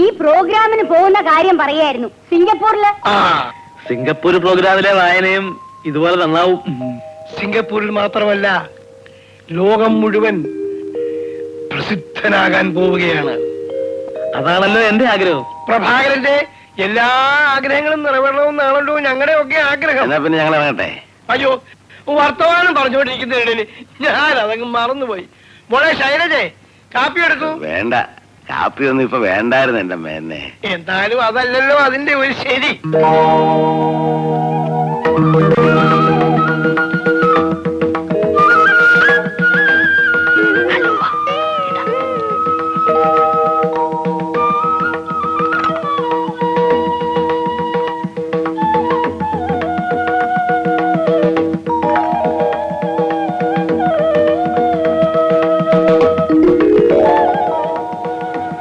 ഈ പ്രോഗ്രാമിന് പോകുന്ന കാര്യം പറയായിരുന്നു. സിംഗപ്പൂരില്. സിംഗപ്പൂർ പ്രോഗ്രാമിലെ വായനയും ഇതുപോലെ നന്നാവും. സിംഗപ്പൂരിൽ മാത്രമല്ല, ലോകം മുഴുവൻ പ്രസിദ്ധനാകാൻ പോവുകയാണ്. അതാണല്ലോ എന്റെ ആഗ്രഹം. പ്രഭാകരന്റെ എല്ലാ ആഗ്രഹങ്ങളും നിറവേറണമെന്നാണല്ലോ ഞങ്ങളുടെ ഒക്കെ ആഗ്രഹം. എന്നാ പിന്നെ ഞങ്ങൾ ഇറങ്ങട്ടെ. അയ്യോ, വർത്തമാനം പറഞ്ഞുകൊണ്ടിരിക്കുന്നതിനിടയിൽ ഞാൻ അതങ്ങ് മറന്നുപോയി. മോളെ ശൈലജേ, കാപ്പി എടുക്കൂ. വേണ്ട, കാപ്പിയൊന്നും ഇപ്പൊ വേണ്ടായിരുന്നു എന്റെ മേന്നെ. എന്തായാലും അതല്ലല്ലോ അതിന്റെ ഒരു ശരി. ഹലോ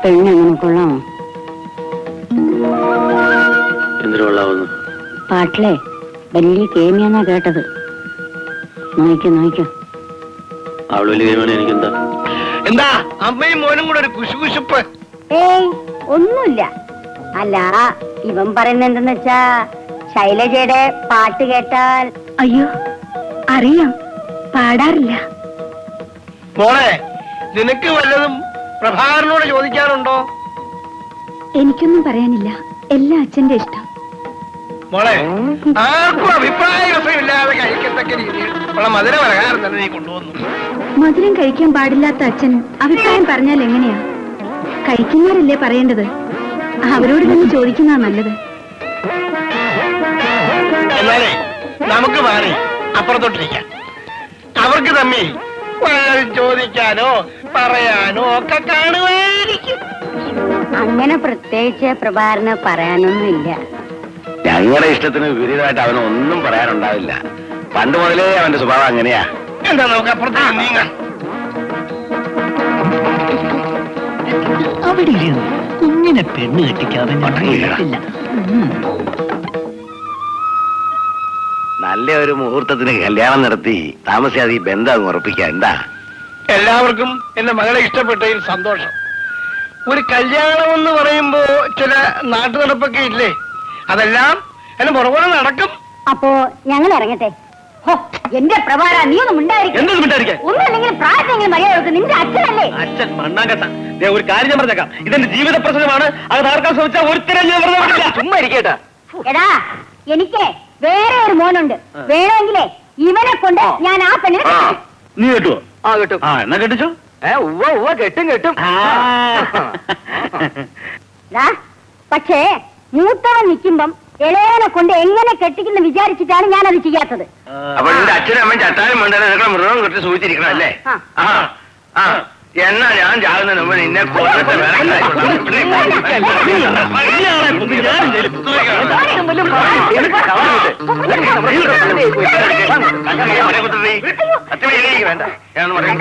പെണ്ണെങ്ങനെ കൊള്ളാമോ? എന്തിനു കൊള്ളാവുന്നു? പാട്ടിലെ വലിയ കേമിയാന്നാ കേട്ടത്. നോയിക്കോ. അവള് വലിയ കേമാണ്, എനിക്കെന്താ? എന്താ അമ്മയും മോനും കൂടെ ഒരു കുശുകുശുപ്പ്? ഏയ് ഒന്നുമില്ല. അല്ല, ഇവൻ പറയുന്നത് എന്തെന്ന് വെച്ചാ ശൈലജയുടെ പാട്ട് കേട്ടാൽ. അയ്യോ അറിയാം, പാടാറില്ല. മോളെ, നിനക്ക് വല്ലതും പ്രഭാകരനോട് ചോദിക്കാറുണ്ടോ? എനിക്കൊന്നും പറയാനില്ല, എല്ലാം അച്ഛന്റെ ഇഷ്ടം. മോളെ, ആർക്കും അഭിപ്രായ വ്യത്യാസമില്ലാതെ കഴിക്കത്തക്ക രീതിയിൽ ഉള്ള മധുര പലഹാരം തന്നെ നീ കൊണ്ടുവന്നു. മധുരം കഴിക്കാൻ പാടില്ലാത്ത അച്ഛൻ അഭിപ്രായം പറഞ്ഞാൽ എങ്ങനെയാ? കഴിക്കുന്നവരല്ലേ പറയേണ്ടത്, അവരോട് തന്നെ ചോദിക്കുന്നതാ നല്ലത്. എന്നാലേ നമുക്ക് മാറി അപ്പുറത്തോട്ടിരിക്കാം. അവർക്ക് തമ്മിൽ വല്ലതും ചോദിക്കാനോ പറയാനോ ഒക്കെ കാണുമായിരിക്കും. അങ്ങനെ പ്രത്യേകിച്ച് പ്രഭാകരന് പറയാനൊന്നുമില്ല. ഞങ്ങളുടെ ഇഷ്ടത്തിന് വിപരീതമായിട്ട് അവനൊന്നും പറയാനുണ്ടാവില്ല. പണ്ട് മുതലേ അവന്റെ സ്വഭാവം അങ്ങനെയാ. എന്താ നമുക്ക് അപ്പുറത്തേക്ക് നീങ്ങാം. അവിടെ കുഞ്ഞിനെ പെണ്ണ് കെട്ടിക്കാതെ നല്ല ഒരു മുഹൂർത്തത്തിന് കല്യാണം നടത്തി താമസിയാതെ ഈ ബന്ധം അങ്ങ് ഉറപ്പിക്കാം. എന്താ? എല്ലാവർക്കും എന്റെ മകളെ ഇഷ്ടപ്പെട്ടതിൽ സന്തോഷം. ഒരു കല്യാണം എന്ന് പറയുമ്പോ ചില നാട്ടു നടപ്പൊക്കെ ഇല്ലേ, അതെല്ലാം എന്നെ പുറകെ നടക്കും. അപ്പോ ഞങ്ങൾ ഇറങ്ങട്ടെ. എന്റെ പ്രഭാര, നീ ഒന്നും ഉണ്ടായിരിക്കും. എന്തൊന്നും മിണ്ടായിരിക്കാൻ? ഒന്നുമില്ലെങ്കിലും പ്രായത്തെങ്കിലും മര്യാദ. നിന്റെ അച്ഛനല്ലേ? അച്ഛൻ മണ്ണാങ്കട്ട. ഒരു കാര്യം ഞാൻ പറഞ്ഞേക്കാം, ഇതെന്റെ ജീവിത പ്രശ്നമാണ്. അത് തകർക്കാൻ ശ്രമിച്ചാൽ ഒരുത്തരം ഞാൻ വെറുതെ വിടില്ല. ചുമ്മാ ഇരിക്കട്ടാ. എടാ, എനിക്ക് വേറെ ഒരു മോനുണ്ട്. വേണമെങ്കിലേ ഇവനെ കൊണ്ട് ഞാൻ ആ പെണ്ണിനെ കെട്ടിക്കും. നീ കെട്ടുവോ? ആ കിട്ടും. എന്നാ കെട്ടിച്ചോ. ഉവ്വ കെട്ടും. പക്ഷേ മൂത്തവൻ നിൽക്കുമ്പം ഇളയവനെ കൊണ്ട് എങ്ങനെ കെട്ടിക്കുന്ന വിചാരിച്ചിട്ടാണ് ഞാൻ അത് ചെയ്യാത്തത്. അപ്പൊ നിന്റെ അച്ഛനും അമ്മയും ചട്ടാനും വേണ്ട നിങ്ങളെ മൃഗം കെട്ടി സൂചിച്ചിരിക്കണം അല്ലേ? എന്നാ ഞാൻ ചാകുന്നതിന് മുമ്പ് നിന്നെ കൊന്നിട്ട് വേറെ വേണ്ട ഞാൻ പറയും.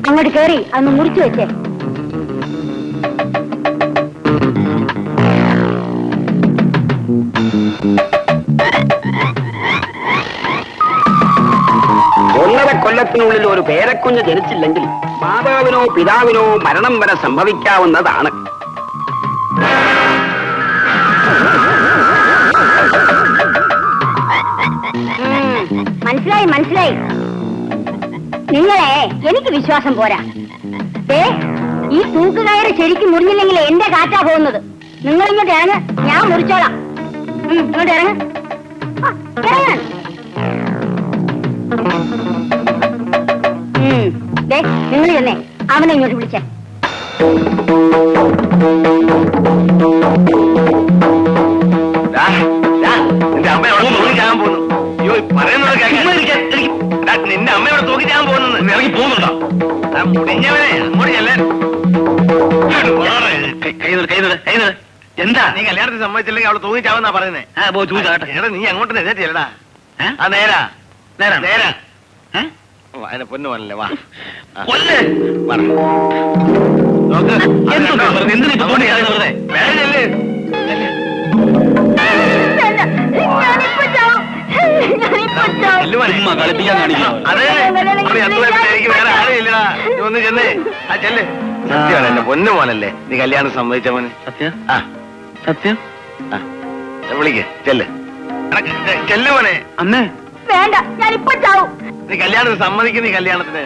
അങ്ങോട്ട് കേറി അന്ന് മുറിച്ചു വെച്ചേ. കൊല്ലത്തിനുള്ളിൽ ഒരു പേരക്കുഞ്ഞ് ജനിച്ചില്ലെങ്കിൽ മാതാവിനോ പിതാവിനോ മരണം വരെ സംഭവിക്കാവുന്നതാണ്. മനസ്സിലായി. നിങ്ങളെ എനിക്ക് വിശ്വാസം പോരാ. ഈ തൂക്കുകയറ് ശരിക്കും മുറിഞ്ഞില്ലെങ്കിൽ എന്റെ കാറ്റാ പോകുന്നത്. നിങ്ങൾ ഇങ്ങോട്ട് ഇറങ്ങ്, ഞാൻ മുറിച്ചോളാം. ഇങ്ങോട്ട് ഇറങ്ങ്. നിങ്ങൾ ചെന്നേ അവനെ ഇങ്ങോട്ട് വിളിച്ചേ. നിന്റെ അമ്മയോട് തൂക്കിച്ചാകാൻ പോകുന്നു. അയ്യോ പറയുന്നത് നിന്റെ അമ്മയോട് തൂക്കിച്ചാകാൻ പോകുന്നു. ഇറങ്ങി പോകുന്നുണ്ടോ? മുടിഞ്ഞവനെ അങ്ങോട്ട് ചെല്ലാൻ. എന്താ നീ കല്യാണത്തിന് സമ്മതിച്ചില്ലെങ്കിൽ അവള് തൂങ്ങിച്ചാവെന്നാ പറയുന്നേ. എടാ നീ അങ്ങോട്ട് നേരിട്ടില്ലടാ. ആ നേരാ അതിനെ പൊന്നു പോലല്ലേ. വാ നോക്ക്. എനിക്ക് വേറെ ആരുമില്ലടാ. നീ ഒന്ന് ചെന്നേ. ആ ചെല്ല്. സത്യമാണ് എന്റെ പൊന്നു മോനല്ലേ നീ കല്യാണം സമ്മതിച്ച മോനെ. സത്യം? ആ സത്യം. വിളിക്ക്, ചെല്ല് മോനെ. അമ്മേ വേണ്ട, ഞാനിപ്പോ ചാവും. നീ കല്യാണത്തിന് സമ്മതിക്കും. നീ കല്യാണത്തിന്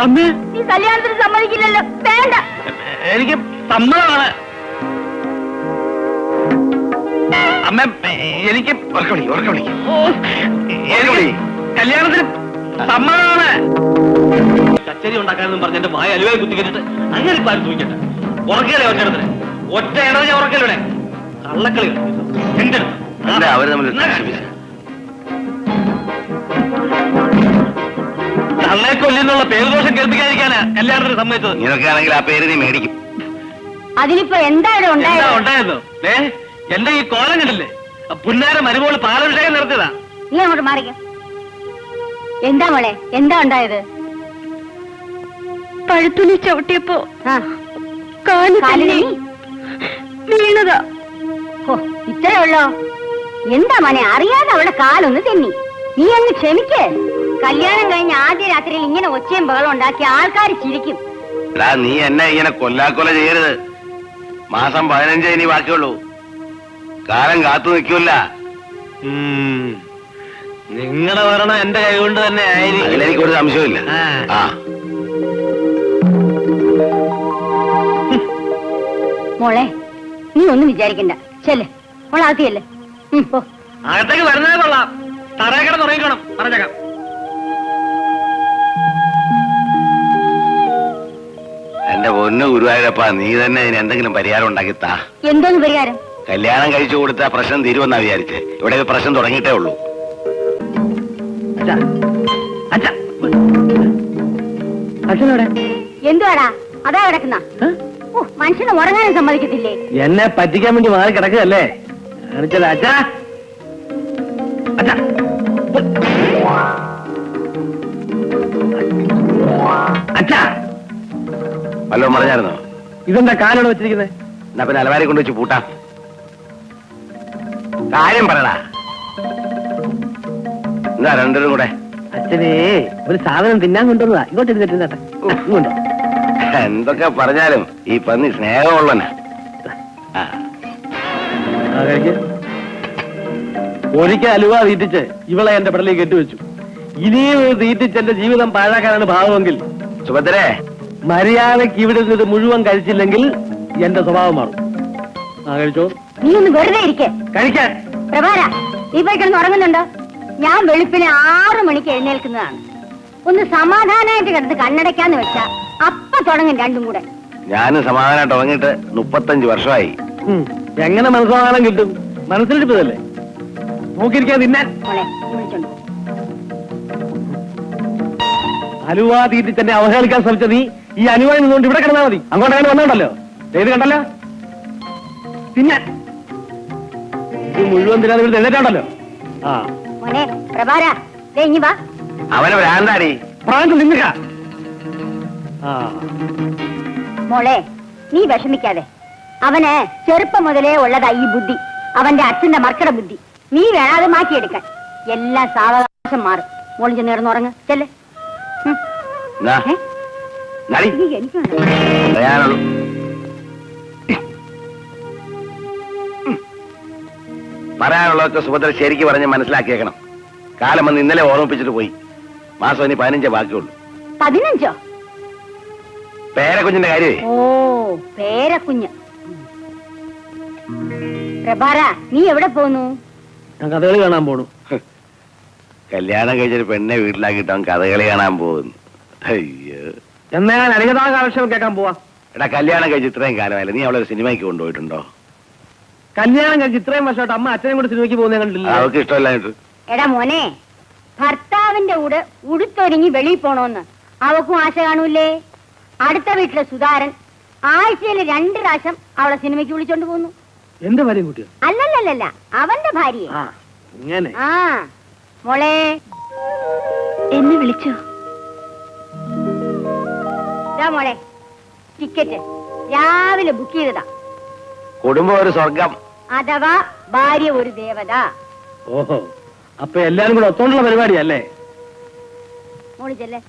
അമ്മേ നീ കല്യാണത്തിന് സമ്മതിക്കില്ലല്ലോ. വേണ്ട, എനിക്ക് സമ്മതമാണ്. അമ്മ എനിക്ക് കല്യാണത്തിന് സമ്മതമാണ്. കച്ചേരി ഉണ്ടാക്കാനെന്നും പറഞ്ഞ എന്റെ വായ അലുവായി കുത്തിക്കിട്ട് അങ്ങനെ ഇപ്പൊ ആരും തൂക്കട്ടെ. ഉറക്കല്ലേ ഒറ്റയിടത്തിന് ഒറ്റ ഇടഞ്ഞ ഉറക്കല്ലേ കള്ളക്കളി എന്റെ അവര് തമ്മിൽ കള്ളെ കൊല്ലിന്നുള്ള പേരുദോഷം കേൾപ്പിക്കാതിരിക്കാനാ കല്യാണത്തിന് സമ്മതിച്ചത്. ഇങ്ങനൊക്കെ ആണെങ്കിൽ ആ പേര് നീ മേടിക്കും. അതിനിപ്പോ എന്തായാലും ഉണ്ടായിരുന്നു. എന്റെ ഈ കോലം കണ്ടില്ലേ, പുന്നാര മരുമോള് പാലഭിഷേകം നടത്തിയതാ. നീ അങ്ങോട്ട് മാറിക്ക. എന്താ മോളെ, എന്താ ഉണ്ടായത്? പഴുത്തുണി ചവിട്ടിയപ്പോ കാലിന് വീണതാ. ഓ, ഇത്രേ ഉള്ളോ? എന്താ മോനെ, അറിയാതെ അവളുടെ കാലൊന്ന് തെന്നി. നീ അങ്ങ് ക്ഷമിക്ക്. കല്യാണം കഴിഞ്ഞ ആദ്യ രാത്രിയിൽ ഇങ്ങനെ ഒച്ചയും ബഹളം ഉണ്ടാക്കി ആൾക്കാർ ചിരിക്കും. എടാ, നീ എന്നെ ഇങ്ങനെ കൊല്ലാക്കൊല ചെയ്യരുത്. മാസം 15 ഇനി ബാക്കിയുള്ളൂ. കാലം കാത്തു നിൽക്കൂല. നിങ്ങളുടെ ഭരണം എന്റെ കൈ കൊണ്ട് തന്നെ ആയിരിക്കും. അതിലെനിക്കൊരു സംശയമില്ല. ആ, മോളെ, നീ ഒന്നും വിചാരിക്കണ്ട. ചെല്ലേ മോളാത്തിയല്ലേ. പോ. അകത്തേക്ക് വരുന്നതേ കൊള്ളാം. തറയക്കട തുടങ്ങിക്കണം. പറഞ്ഞേക്കാം. എന്റെ പൊന്നു ഗുരുവായൂരപ്പ, നീ തന്നെ ഇതിന് എന്തെങ്കിലും പരിഹാരം ഉണ്ടാക്കി താ. എന്തോന്ന് പരിഹാരം? കല്യാണം കഴിച്ചു കൊടുത്ത പ്രശ്നം തീരുമെന്നാ വിചാരിച്ചേ. ഇവിടെ ഒരു പ്രശ്നം തുടങ്ങിയിട്ടേ ഉള്ളൂ. അച്ഛനോടെ എന്തുവാടാ അതാ കിടക്കുന്ന? ഓ, മനുഷ്യനെ ഉറങ്ങാനും സമ്മതിക്കത്തില്ലേ? എന്നെ പറ്റിക്കാൻ വേണ്ടി മാറി കിടക്കുകയല്ലേ? കാണിച്ചത് അച്ഛാ. അച്ഛാ, അച്ഛാ, വല്ലതും പറഞ്ഞായിരുന്നോ? ഇതെന്താ കാലോട് വെച്ചിരിക്കുന്നത്? എന്നാ പിന്നെ അലമാരി കൊണ്ടുവച്ച് പൂട്ടാം. കാര്യം പറയടാ. എന്താ രണ്ടുപേരും കൂടെ? അച്ഛനെ ഒരു സാധനം തിന്നാൻ കൊണ്ടുവന്നതാ. ഇങ്ങോട്ട് ഇരുന്നിട്ട് ഇങ്ങോട്ട്. എന്തൊക്കെ പറഞ്ഞാലും ഈ പന്നി സ്നേഹമുള്ളനാ. ഒരിക്കൽ അലുവ തീറ്റിച്ച് ഇവളെ എന്റെ പെടലേക്ക് കെട്ടിവെച്ചു. ഇനിയും തീറ്റിച്ച് എന്റെ ജീവിതം പാഴാക്കാനാണ് ഭാവമെങ്കിൽ, സുഭദ്രേ, മര്യാദക്ക് ഇവിടെ നിന്നിട്ട് മുഴുവൻ കഴിച്ചില്ലെങ്കിൽ എന്റെ സ്വഭാവം മാറും. കഴിച്ചോ. നീ ഒന്ന് വെറുതെ ഇരിക്കേ. കഴിക്കാൻ. പ്രഭാര, നീ പോയി കിടന്ന് ഉറങ്ങുന്നുണ്ടോ? ഞാൻ വെളുപ്പിന് 6 മണിക്ക് എഴുന്നേൽക്കുന്നതാണ്. ഒന്ന് സമാധാനമായിട്ട് കിടന്ന് കണ്ണടയ്ക്കാന്ന് വെച്ചാ അപ്പൊ തുടങ്ങും രണ്ടും കൂടെ. ഞാനും സമാധാനമായിട്ട് ഉറങ്ങിയിട്ട് 35 വർഷമായി. എങ്ങനെ മനസ്സമാധാനം കിട്ടും? മനസ്സിലിരിപ്പതല്ലേ. നോക്കിയിരിക്കാൻ തിന്നാൻ. മോളെ, നീ വിളിച്ചോണ്ട് പോ. അലുവ തീറ്റിച്ച് എന്നെ അവഹേളിക്കാൻ ശ്രമിച്ച നീ ഈ അനുവായി നിന്നുകൊണ്ട് ഇവിടെ കിടന്നാൽ മതി. അങ്ങോട്ട് അങ്ങനെ വന്നോണ്ടല്ലോ. ചെയ്ത് കണ്ടല്ലോ. തിന്നാൻ ഇത് മുഴുവൻ തിന്നാൻ ഇവിടെ എഴുന്നേറ്റാണ്ടല്ലോ. ആ മോനെ പ്രഭാര, ദേ ഇനി വാ. അവനെ ഭ്രാന്താടി. പ്രാന്ത് നിന്നുക. ആ മോളെ, നീ വിഷമിക്കാതെ. അവന് ചെറുപ്പം മുതലേ ഉള്ളതാ ഈ ബുദ്ധി. അവന്റെ അച്ഛന്റെ മർക്കട ബുദ്ധി. നീ വേണാതെ മാറ്റിയെടുക്കാൻ. എല്ലാം സാവകാശം മാറും. മോളിൽ ചെന്ന് കിടന്നുറങ്ങ്. ചെല്ലേ. എന്നാ, നടി. എനിക്ക് പറയാനുള്ളൂ. പറയാനുള്ളതൊക്കെ സുഭദ്ര ശരിക്ക് പറഞ്ഞ് മനസ്സിലാക്കിയേക്കണം. കാലം വന്ന് ഇന്നലെ ഓർമ്മിപ്പിച്ചിട്ട് പോയി. മാസം ഇനി 15 ബാക്കിയുള്ളൂ. 15? പേരക്കുഞ്ഞിന്റെ കാര്യമേ. ഓ, പേരക്കുഞ്ഞ്. പ്രഭാര, നീ എവിടെ പോന്നു? ഞാൻ കഥകളി കാണാൻ പോണു. കല്യാണം കഴിച്ചൊരു പെണ്ണെ വീട്ടിലാക്കിയിട്ട് അവൻ കഥകളി കാണാൻ പോകുന്നു. അയ്യോ. എന്നാ ഞാൻ അനികതാകാലക്ഷേപം കേൾക്കാൻ പോവാ. എടാ, കല്യാണം കഴിച്ച് ഇത്രയും കാലമല്ല. നീ അവളെ ഒരു സിനിമയ്ക്ക് കൊണ്ടുപോയിട്ടുണ്ടോ? കല്യാണം കഴിച്ച് ഇത്രയും വർഷമായിട്ട് അമ്മ അച്ഛനും കൂടെ സിനിമയ്ക്ക് പോകുന്ന കണ്ടില്ല. അവൾക്ക് ഇഷ്ടമല്ലായിട്ട്. എടാ മോനെ, ഭർത്താവിന്റെ കൂടെ ഉടുത്തൊരുങ്ങി വെളിയിൽ പോണോന്ന് അവക്കും ആശ കാണൂലേ? അടുത്ത വീട്ടിലെ സുധാരൻ ആഴ്ചയിൽ 2 പ്രാവശ്യം അവളെ സിനിമയ്ക്ക് വിളിച്ചോണ്ട് പോന്നു. എന്റെ ഭാര്യ കുട്ടിയോ? അല്ലല്ലല്ല, അവന്റെ ഭാര്യയെ. ആ, ഇങ്ങനെ. ആ മോളെ, എന്നെ വിളിച്ചോ? ഇതാ മോളെ ടിക്കറ്റ്. രാവിലെ ബുക്ക് ചെയ്തതാ. കുടുംബം ഒരു സ്വർഗം. അഥവാ ഭാര്യ ഒരു ദേവത. ഓഹോ, അപ്പൊ എല്ലാരും കൂടെ ഒത്തോണ്ടുള്ള പരിപാടിയല്ലേ? മോള് ചെല്ലേ.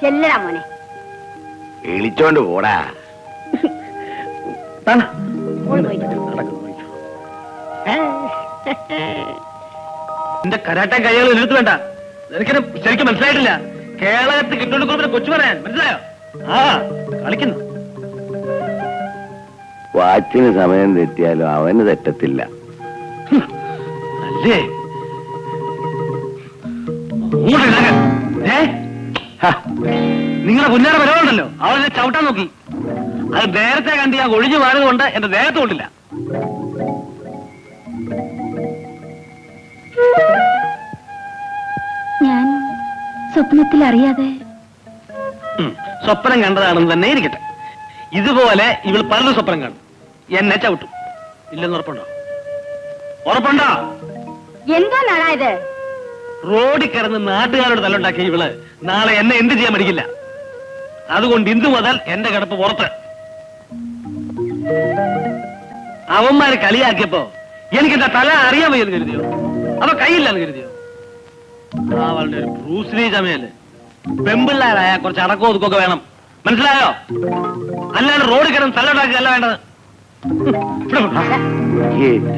ചെല്ലടാ മോനെ. വിളിച്ചോണ്ട് പോടാ. മോള് പോയിട്ട് എന്റെ കരാട്ട കൈകൾ എഴുത്തു വേണ്ട. എനിക്കിത് ശരിക്കും മനസ്സിലായിട്ടില്ല. കേരളത്തിൽ കിട്ടുകൊണ്ട് കുറിപ്പിനെ കൊച്ചു പറയാൻ മനസ്സിലായോ? ആ കളിക്കുന്നു. വാച്ചിന് സമയം തെറ്റിയാലും അവന് തെറ്റത്തില്ല. അല്ലേ? നിങ്ങളെ മുന്നേറെ വരവുണ്ടല്ലോ. അവളെ ചവിട്ടാൻ നോക്കി. അത് നേരത്തെ കണ്ട് ഞാൻ ഒഴിഞ്ഞു മാറുകൊണ്ട് എന്റെ ദേഹത്ത് കൊണ്ടില്ല. ഞാൻ സ്വപ്നത്തിൽ അറിയാതെ സ്വപ്നം കണ്ടതാണെന്ന് തന്നെ ഇരിക്കട്ടെ. ഇതുപോലെ ഇവൾ പലരും സ്വപ്നം കാണും. എന്നെ ചവിട്ടും. ഇല്ലെന്ന് ഉറപ്പുണ്ടോ? ഉറപ്പുണ്ടോ? എന്തോ നാളായത്? റോഡിൽ കിടന്ന് നാട്ടുകാരോട് തല്ലുണ്ടാക്കിയ ഇവള് നാളെ എന്നെ എന്ത് ചെയ്യാൻ പഠിക്കില്ല. അതുകൊണ്ട് ഇന്നു മുതൽ എന്റെ കിടപ്പ് പുറത്ത്. അവന്മാര് കളിയാക്കിയപ്പോ എനിക്കെന്താ തല അറിയാൻ വയ്യെന്ന് കരുതിയോ? അതോ കൈയില്ലെന്ന് കരുതിയോ? അവളുടെ ഒരു ബ്രൂസ്ലി ചമയല്ലേ. പെമ്പിള്ളാരായ കുറച്ച് അടക്കോ ഒതുക്കൊക്കെ വേണം, മനസ്സിലായോ? അല്ലാണ്ട് റോഡിൽ കിടന്ന് തല്ലുണ്ടാക്കുകയല്ല വേണ്ടത്. ഏത്